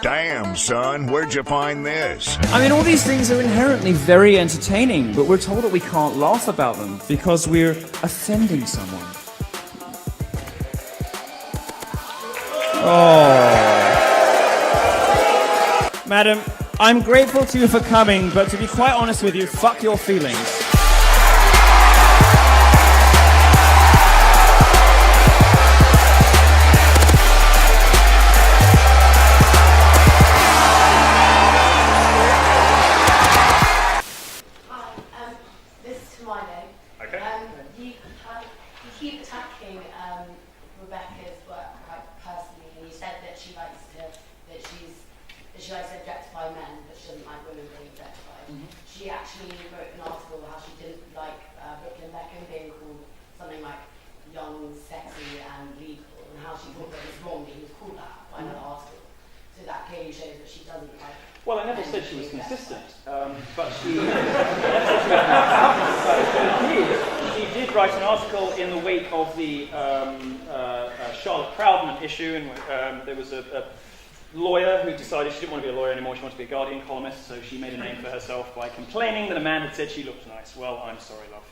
Damn, son, where'd you find this? I mean, all these things are inherently very entertaining, but we're told that we can't laugh about them because we're offending someone. Oh. Madam, I'm grateful to you for coming, but to be quite honest with you, fuck your feelings. You keep attacking Rebecca's work quite personally, and you said that she likes to objectify men, but she doesn't like women being objectified. She actually wrote an article how she didn't like Brooklyn Beckham being called something like young, sexy, and legal, and how she thought that it was wrong that he was called that by another article. So that clearly shows that she doesn't like. Well, I never said she was consistent, but she did write an article in the wake of the Charlotte Proudman issue, and there was a lawyer who decided she didn't want to be a lawyer anymore, she wanted to be a Guardian columnist, so she made a name for herself by complaining that a man had said she looked nice. Well, I'm sorry, love.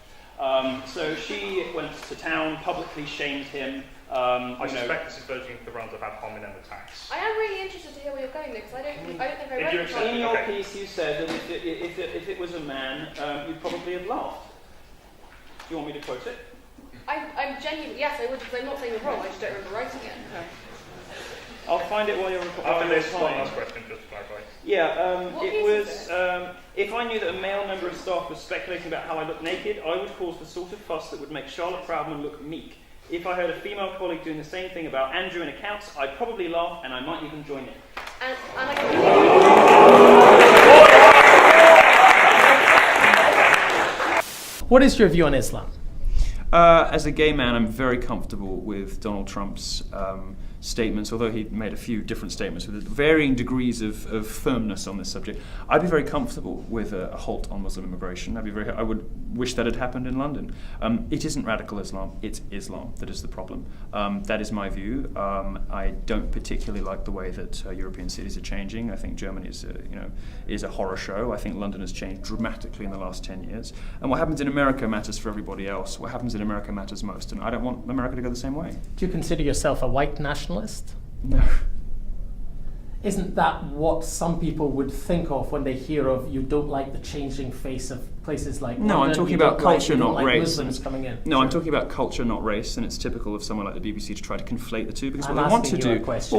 So she went to town, publicly shamed him. I suspect this is verging the realms of ad hominem attacks. I am really interested to hear where you're going, though, because I don't think I read it. In your piece, you said that if it was a man, you'd probably have laughed. Do you want me to quote it? I'm genuinely, yes, I would, because I'm not saying you're wrong, I just don't remember writing it. Okay. I'll find it while you're After this one last question, just to clarify. Yeah, it was, if I knew that a male member of staff was speculating about how I look naked, I would cause the sort of fuss that would make Charlotte Proudman look meek. If I heard a female colleague doing the same thing about Andrew in accounts, I'd probably laugh and I might even join in. And I can... What is your view on Islam? As a gay man, I'm very comfortable with Donald Trump's statements, although he made a few different statements with varying degrees of firmness on this subject. I'd be very comfortable with a halt on Muslim immigration. I would wish that had happened in London. It isn't radical Islam, it's Islam that is the problem. That is my view. I don't particularly like the way that European cities are changing. I think Germany is a horror show. I think London has changed dramatically in the last 10 years. And what happens in America matters for everybody else. What happens in America matters most, and I don't want America to go the same way. Do you consider yourself a white nationalist? No. Isn't that what some people would think of when they hear of you don't like the changing face of places like London? No, I'm talking about culture, not race. Muslims coming in. No, I'm talking about culture, not race, and it's typical of someone like the BBC to try to conflate the two, because what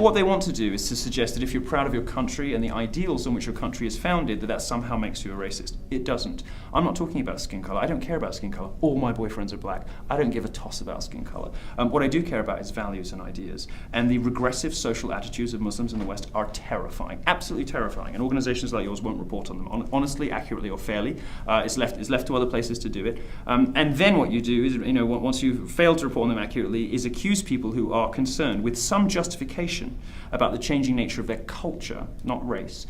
what they want to do is to suggest that if you're proud of your country and the ideals on which your country is founded, that somehow makes you a racist. It doesn't. I'm not talking about skin colour. I don't care about skin colour. All my boyfriends are black. I don't give a toss about skin colour. What I do care about is values and ideas, and the regressive social attitudes of Muslims in the West are terrifying, absolutely terrifying, and organisations like yours won't report on them honestly, accurately, or fairly. It's left to other places to do it. And then what you do is, once you've failed to report on them accurately, is accuse people who are concerned with some justification about the changing nature of their culture, not race,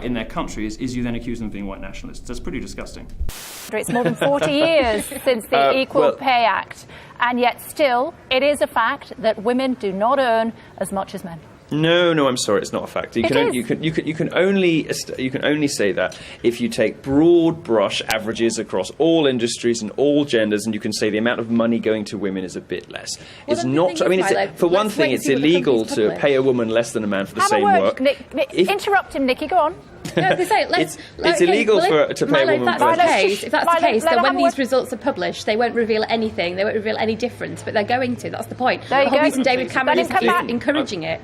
in their countries, is you then accuse them of being white nationalists. That's pretty disgusting. It's more than 40 years since the Equal Pay Act, and yet still it is a fact that women do not earn as much as men. No, I'm sorry, it's not a fact. You can only say that if you take broad brush averages across all industries and all genders, and you can say the amount of money going to women is a bit less. Well, it's not. I mean, for one thing, it's illegal to pay a woman less than a man for the same work. Nick, interrupt him, Nikki. Go on. No, it's illegal to pay a woman. If that's the case, then when these results are published, they won't reveal anything. They won't reveal any difference, but they're going to. That's the point. The whole reason David Cameron is encouraging it.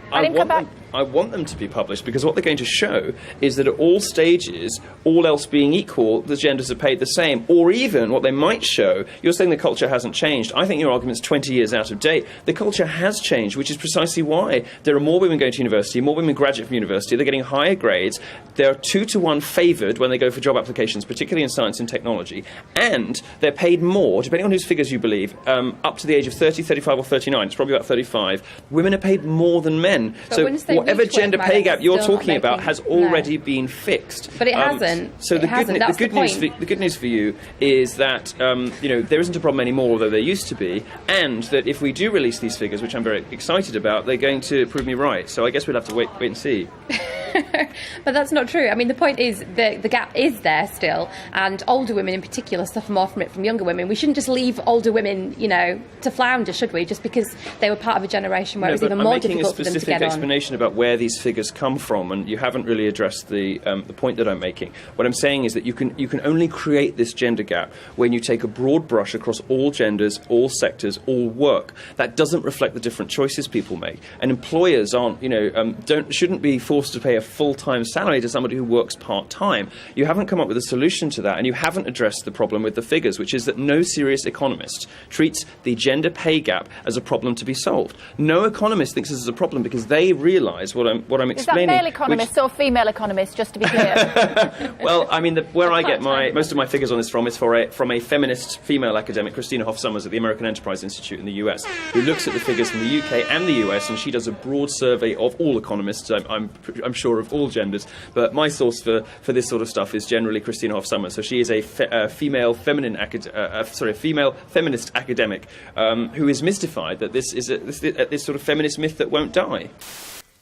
I want them to be published, because what they're going to show is that at all stages, all else being equal, the genders are paid the same. Or even what they might show, you're saying the culture hasn't changed. I think your argument's 20 years out of date. The culture has changed, which is precisely why there are more women going to university, more women graduate from university, they're getting higher grades, they're 2-to-1 favoured when they go for job applications, particularly in science and technology, and they're paid more, depending on whose figures you believe, up to the age of 30, 35 or 39, it's probably about 35, women are paid more than men. So whatever gender pay gap you're talking about has already been fixed. But it hasn't. So the good news for you is that there isn't a problem anymore, although there used to be, and that if we do release these figures, which I'm very excited about, they're going to prove me right. So I guess we'll have to wait and see. But that's not true. I mean, the point is the gap is there still, and older women in particular suffer more from it from younger women. We shouldn't just leave older women, to flounder, should we? Just because they were part of a generation where it was even more difficult for them to get on. I'm making a specific explanation about where these figures come from, and you haven't really addressed the point that I'm making. What I'm saying is that you can only create this gender gap when you take a broad brush across all genders, all sectors, all work. That doesn't reflect the different choices people make, and employers shouldn't be forced to pay a full-time salary to somebody who works part-time. You haven't come up with a solution to that, and you haven't addressed the problem with the figures, which is that no serious economist treats the gender pay gap as a problem to be solved. No economist thinks this is a problem because they realise what I'm explaining. Is that male economist or female economist, just to be clear? Well, I mean, where I get most of my figures on this from is from a feminist female academic, Christina Hoff Sommers at the American Enterprise Institute in the US, who looks at the figures from the UK and the US, and she does a broad survey of all economists, I'm sure of all genders, but my source for this sort of stuff is generally Christina Hoff Sommers. So she is a female feminist academic who is mystified that this is this sort of feminist myth that won't die.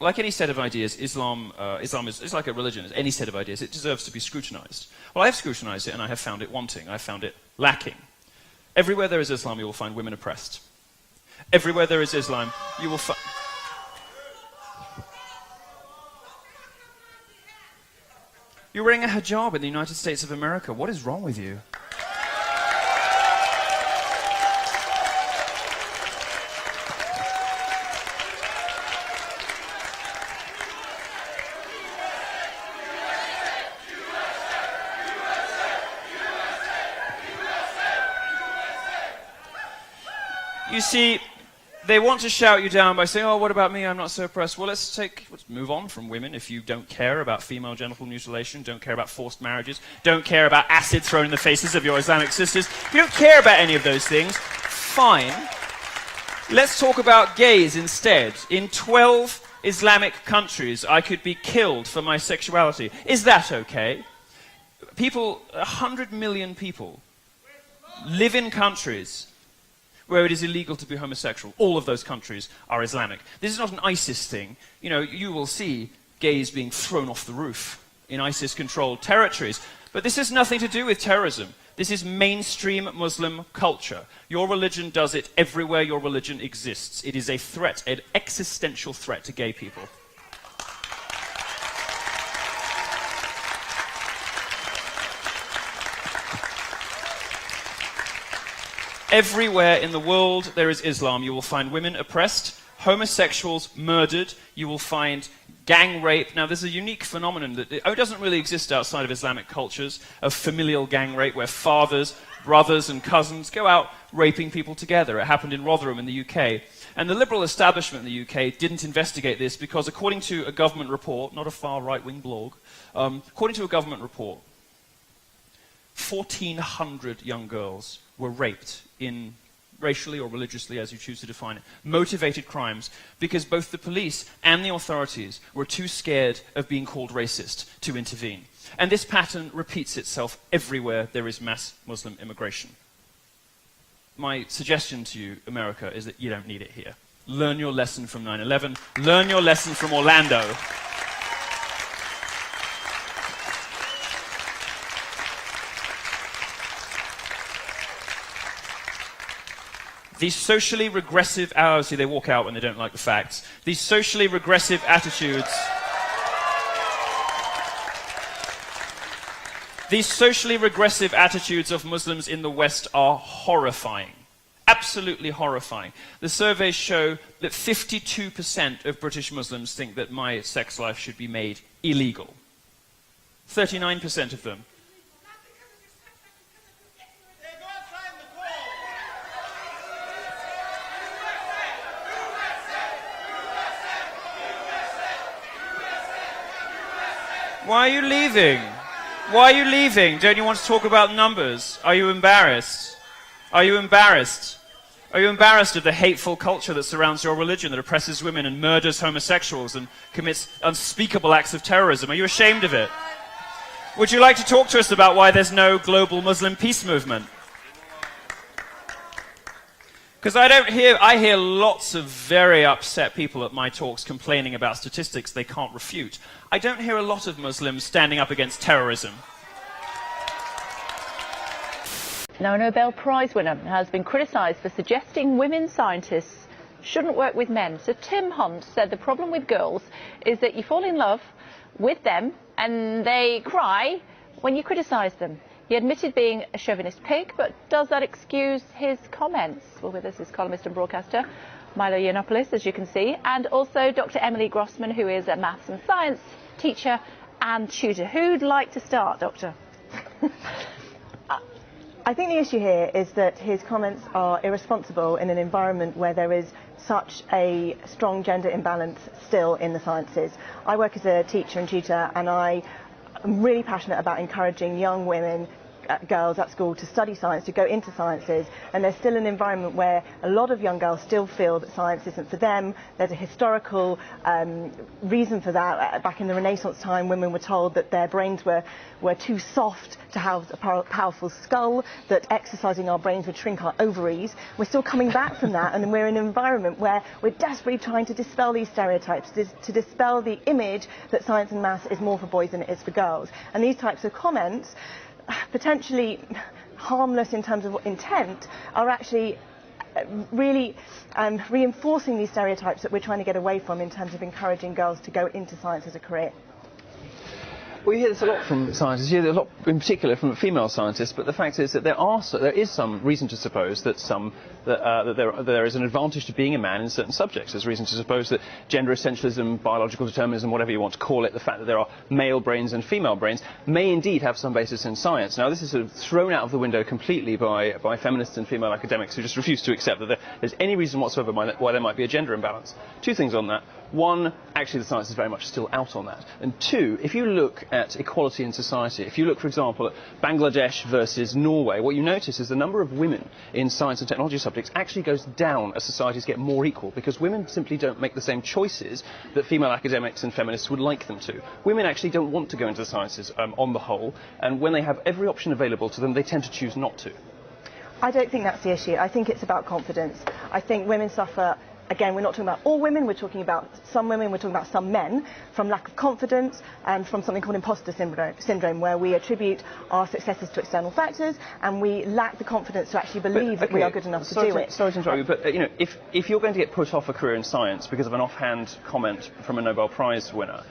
Like any set of ideas, Islam is like a religion. As any set of ideas, it deserves to be scrutinised. Well, I have scrutinised it, and I have found it wanting. I have found it lacking. Everywhere there is Islam, you will find women oppressed. Everywhere there is Islam, you will find... You're wearing a hijab in the United States of America. What is wrong with you? You see, they want to shout you down by saying, oh, what about me? I'm not so oppressed. Well, let's move on from women. If you don't care about female genital mutilation, don't care about forced marriages, don't care about acid thrown in the faces of your Islamic sisters, if you don't care about any of those things, fine. Let's talk about gays instead. In 12 Islamic countries, I could be killed for my sexuality. Is that okay? 100 million people live in countries where it is illegal to be homosexual. All of those countries are Islamic. This is not an ISIS thing. You will see gays being thrown off the roof in ISIS-controlled territories. But this has nothing to do with terrorism. This is mainstream Muslim culture. Your religion does it everywhere your religion exists. It is a threat, an existential threat to gay people. Everywhere in the world there is Islam, you will find women oppressed, homosexuals murdered, you will find gang rape. Now, there's a unique phenomenon that doesn't really exist outside of Islamic cultures, of familial gang rape, where fathers, brothers, and cousins go out raping people together. It happened in Rotherham in the UK. And the liberal establishment in the UK didn't investigate this because, according to a government report, not a far right-wing blog, according to a government report, 1,400 young girls were raped in racially or religiously, as you choose to define it, motivated crimes, because both the police and the authorities were too scared of being called racist to intervene. And this pattern repeats itself everywhere there is mass Muslim immigration. My suggestion to you, America, is that you don't need it here. Learn your lesson from 9/11. Learn your lesson from Orlando. These socially regressive, see, they walk out when they don't like the facts. These socially regressive attitudes, of Muslims in the West are horrifying. Absolutely horrifying. The surveys show that 52% of British Muslims think that my sex life should be made illegal. 39% of them. Why are you leaving? Why are you leaving? Don't you want to talk about numbers? Are you embarrassed? Are you embarrassed? Are you embarrassed of the hateful culture that surrounds your religion, that oppresses women and murders homosexuals and commits unspeakable acts of terrorism? Are you ashamed of it? Would you like to talk to us about why there's no global Muslim peace movement? Because I hear lots of very upset people at my talks complaining about statistics they can't refute. I don't hear a lot of Muslims standing up against terrorism. Now, a Nobel Prize winner has been criticised for suggesting women scientists shouldn't work with men. So Tim Hunt said the problem with girls is that you fall in love with them and they cry when you criticise them. He admitted being a chauvinist pig, but does that excuse his comments? Well, with us is columnist and broadcaster Milo Yiannopoulos, as you can see, and also Dr. Emily Grossman, who is a maths and science teacher and tutor. Who'd like to start, Doctor? I think the issue here is that his comments are irresponsible in an environment where there is such a strong gender imbalance still in the sciences. I work as a teacher and tutor, and I'm really passionate about encouraging young women, girls at school to study science, to go into sciences, and there's still an environment where a lot of young girls still feel that science isn't for them. There's a historical reason for that. Back in the Renaissance time, women were told that their brains were too soft to house a powerful skull, that exercising our brains would shrink our ovaries. We're still coming back from that, and we're in an environment where we're desperately trying to dispel these stereotypes, to dispel the image that science and maths is more for boys than it is for girls. And these types of comments, potentially harmless in terms of intent, are actually really reinforcing these stereotypes that we're trying to get away from in terms of encouraging girls to go into science as a career. Well, you hear this a lot from scientists. You hear a lot, in particular, from female scientists. But the fact is that there is some reason to suppose that there is an advantage to being a man in certain subjects. There's reason to suppose that gender essentialism, biological determinism, whatever you want to call it, the fact that there are male brains and female brains, may indeed have some basis in science. Now, this is sort of thrown out of the window completely by feminists and female academics who just refuse to accept that there's any reason whatsoever why there might be a gender imbalance. Two things on that. One, actually the science is very much still out on that. And two, if you look at equality in society, if you look, for example, at Bangladesh versus Norway, what you notice is the number of women in science and technology subjects actually goes down as societies get more equal, because women simply don't make the same choices that female academics and feminists would like them to. Women actually don't want to go into the sciences on the whole, and when they have every option available to them, they tend to choose not to. I don't think that's the issue. I think it's about confidence. I think women suffer. Again, we're not talking about all women, we're talking about some women, we're talking about some men, from lack of confidence and from something called imposter syndrome, where we attribute our successes to external factors and we lack the confidence to actually believe that we are good enough to do it. Sorry to interrupt you, but if you're going to get put off a career in science because of an offhand comment from a Nobel Prize winner,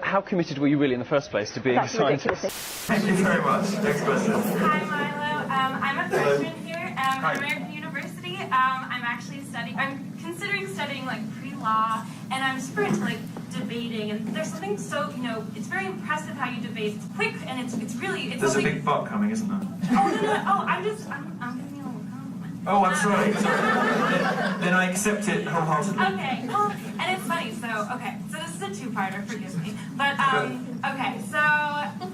how committed were you really in the first place to being a scientist? Thank you very much. Next question. Hi, Milo. I'm a freshman here at American University. I'm considering studying like pre-law, and I'm super into like debating. And there's something so, it's very impressive how you debate. It's quick and it's really. There's a big butt coming, isn't there? Oh no! Oh, I'm giving you a little compliment. Oh, I'm sorry. Then I accept it wholeheartedly. Okay. Well, and it's funny. So this is a two-parter. Forgive me. But okay. So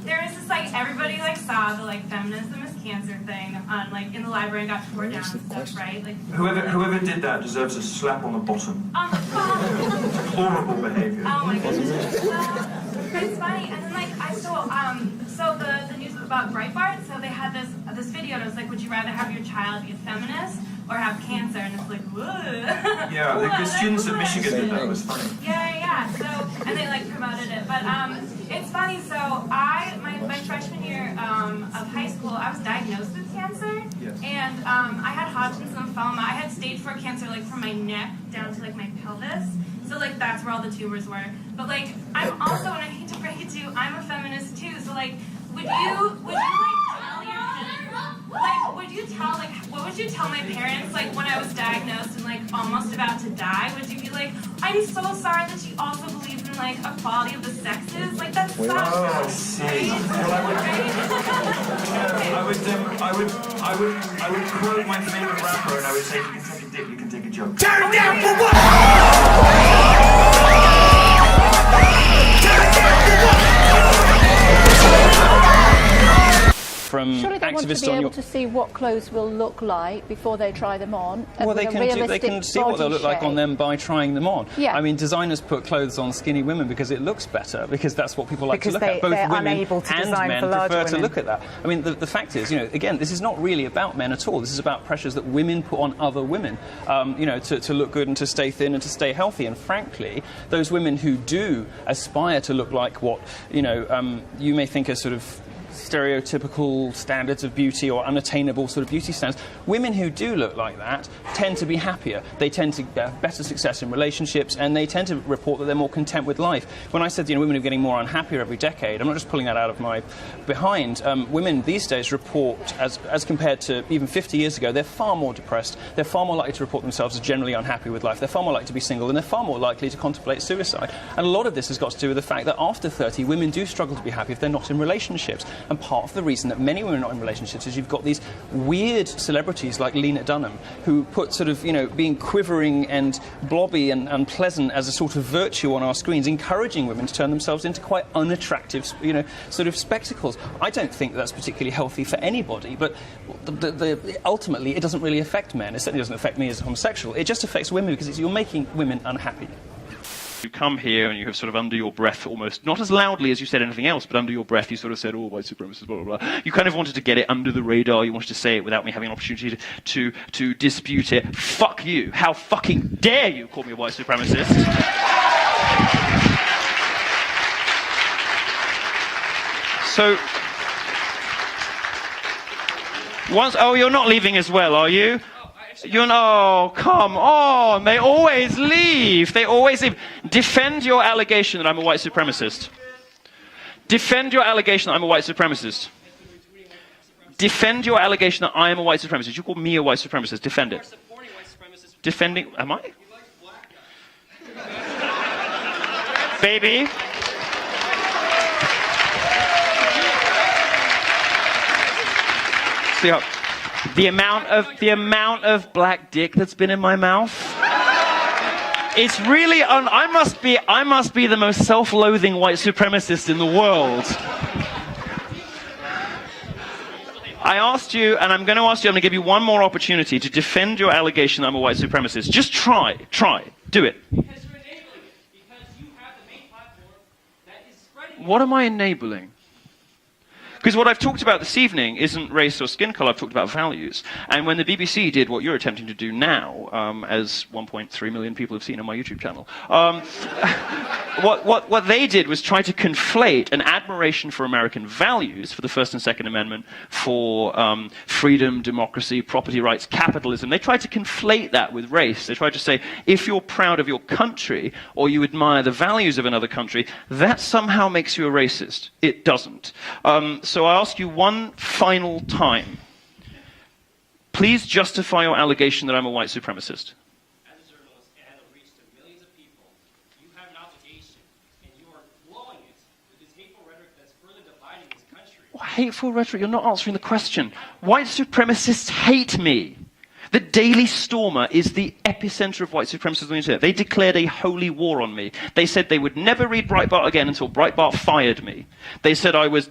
there is this everybody saw the feminism is cancer thing on in the library and got tore down and stuff, right? Whoever did that deserves a slap on the bottom. Horrible behaviour. Oh my goodness. It's funny, and then I saw so the news about Breitbart. So they had this video, and it was would you rather have your child be a feminist or have cancer? And it's whoa. Yeah, the students at Michigan did that. It was funny. Yeah. So and they promoted it, but it's funny. So my freshman year of high school, I was diagnosed with cancer, and I had Hodgkin's lymphoma. I had stage 4 cancer from my neck down to my pelvis. So that's where all the tumors were. But I'm also, and I hate to break it to you, I'm a feminist too. So would you tell what would you tell my parents when I was diagnosed and almost about to die? Would you be I'm so sorry that you also believe in equality of the sexes? That sucks. Oh, I see. I would quote my favorite rapper, and I would say, "You can take a dick, you can take a joke." Turn down for what? from Surely they want to activists be on able your... to see what clothes will look like before they try them on. Well, they can see what they'll look like on them by trying them on. Yeah. I mean, designers put clothes on skinny women because it looks better, because that's what people like because to look at. Both they're women unable to and design men for larger prefer to women. look at that. I mean, the fact is, again, this is not really about men at all. This is about pressures that women put on other women, to look good and to stay thin and to stay healthy. And frankly, those women who do aspire to look like what, you may think are sort of stereotypical standards of beauty or unattainable sort of beauty standards. Women who do look like that tend to be happier. They tend to have better success in relationships, and they tend to report that they're more content with life. When I said, women are getting more unhappier every decade, I'm not just pulling that out of my behind. Women these days report, as compared to even 50 years ago, they're far more depressed. They're far more likely to report themselves as generally unhappy with life. They're far more likely to be single, and they're far more likely to contemplate suicide. And a lot of this has got to do with the fact that after 30, women do struggle to be happy if they're not in relationships. And part of the reason that many women are not in relationships is you've got these weird celebrities like Lena Dunham, who put sort of, being quivering and blobby and unpleasant as a sort of virtue on our screens, encouraging women to turn themselves into quite unattractive, sort of spectacles. I don't think that's particularly healthy for anybody, but ultimately it doesn't really affect men. It certainly doesn't affect me as a homosexual. It just affects women because you're making women unhappy. You come here and you have sort of under your breath almost, not as loudly as you said anything else, but under your breath you sort of said, white supremacists, blah, blah, blah. You kind of wanted to get it under the radar. You wanted to say it without me having an opportunity to dispute it. Fuck you. How fucking dare you call me a white supremacist? So, you're not leaving as well, are you? Come on. They always leave. Defend your allegation that I'm a white supremacist. Defend your allegation that I'm a white supremacist. Defend your allegation that I am a white supremacist. You call me a white supremacist. Defend it. Defending... Am I? Baby. See how... The amount of black dick that's been in my mouth. It's really I must be the most self-loathing white supremacist in the world. I asked you, and I'm going to give you one more opportunity to defend your allegation that I'm a white supremacist. Just try, do it. Because you're enabling it. Because you have the main platform that is spreading. What am I enabling? Because what I've talked about this evening isn't race or skin colour, I've talked about values. And when the BBC did what you're attempting to do now, as 1.3 million people have seen on my YouTube channel, what they did was try to conflate an admiration for American values, for the First and Second Amendment, for freedom, democracy, property rights, capitalism. They tried to conflate that with race. They tried to say, if you're proud of your country, or you admire the values of another country, that somehow makes you a racist. It doesn't. So I ask you one final time. Please justify your allegation that I'm a white supremacist. As a journalist and have reached to millions of people, you have an obligation, and you are blowing it with this hateful rhetoric that's further dividing this country. What hateful rhetoric? You're not answering the question. White supremacists hate me. The Daily Stormer is the epicenter of white supremacists on the internet. They declared a holy war on me. They said they would never read Breitbart again until Breitbart fired me. They said I was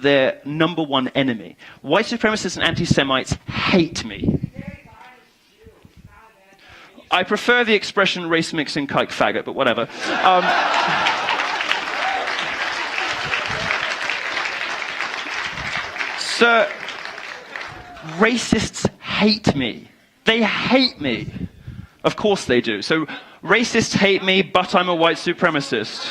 their number one enemy. White supremacists and anti-Semites hate me. I prefer the expression race mixing kike faggot, but whatever. Sir, racists hate me. They hate me. Of course they do. So racists hate me, but I'm a white supremacist.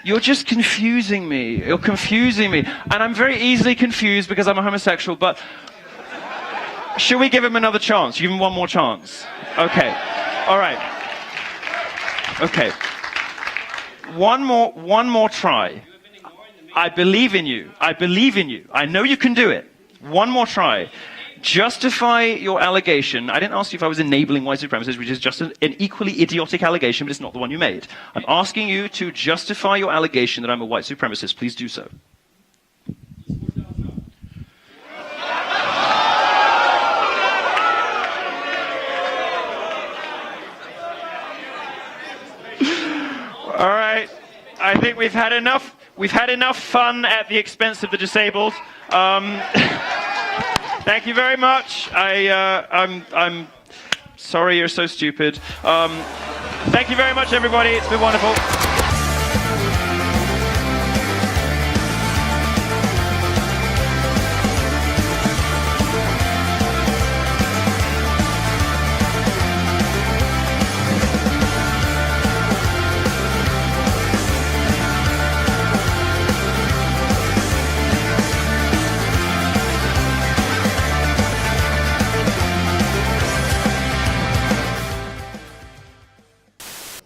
You're just confusing me. You're confusing me. And I'm very easily confused because I'm a homosexual, but should we give him another chance? Give him one more chance. Okay. All right. Okay. One more try. I believe in you. I believe in you. I know you can do it. One more try. Justify your allegation. I didn't ask you if I was enabling white supremacists, which is just an equally idiotic allegation, but it's not the one you made. I'm asking you to justify your allegation that I'm a white supremacist. Please do so. All right. I think we've had enough. We've had enough fun at the expense of the disabled. Thank you very much. I'm sorry you're so stupid. Thank you very much, everybody. It's been wonderful.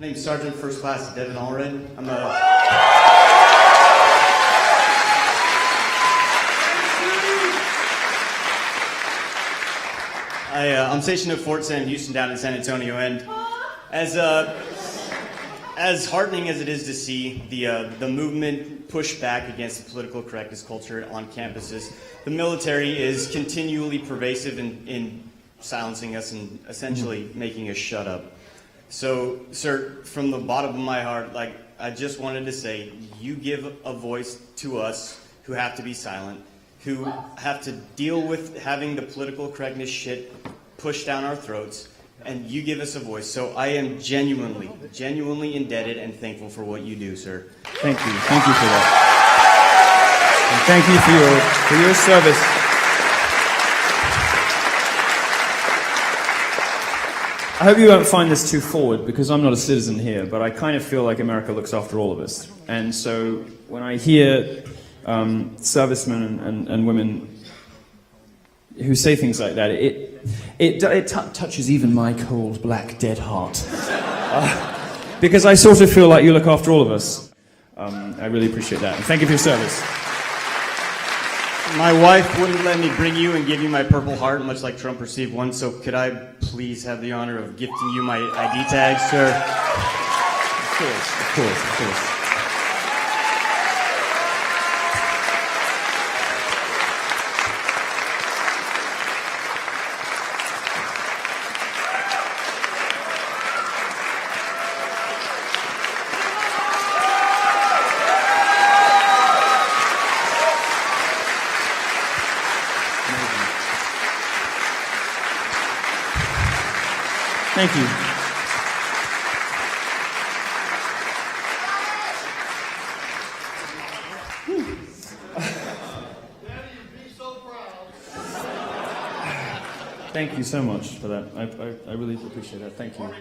My name's Sergeant First Class Devin Allred. I'm stationed at Fort Sam Houston down in San Antonio, and as heartening as it is to see the movement push back against the political correctness culture on campuses, the military is continually pervasive in silencing us and essentially making us shut up. So, sir, from the bottom of my heart, I just wanted to say, you give a voice to us who have to be silent, who have to deal with having the political correctness shit pushed down our throats, and you give us a voice. So I am genuinely indebted and thankful for what you do, sir. Thank you. Thank you for that. And thank you for your service. I hope you won't find this too forward, because I'm not a citizen here, but I kind of feel like America looks after all of us. And so when I hear servicemen and women who say things like that, it touches even my cold, black, dead heart. Because I sort of feel like you look after all of us. I really appreciate that. And thank you for your service. My wife wouldn't let me bring you and give you my Purple Heart, much like Trump received one, so could I please have the honor of gifting you my ID tag, sir? Of course. Thank you. Thank you so much for that. I really appreciate that. Thank you.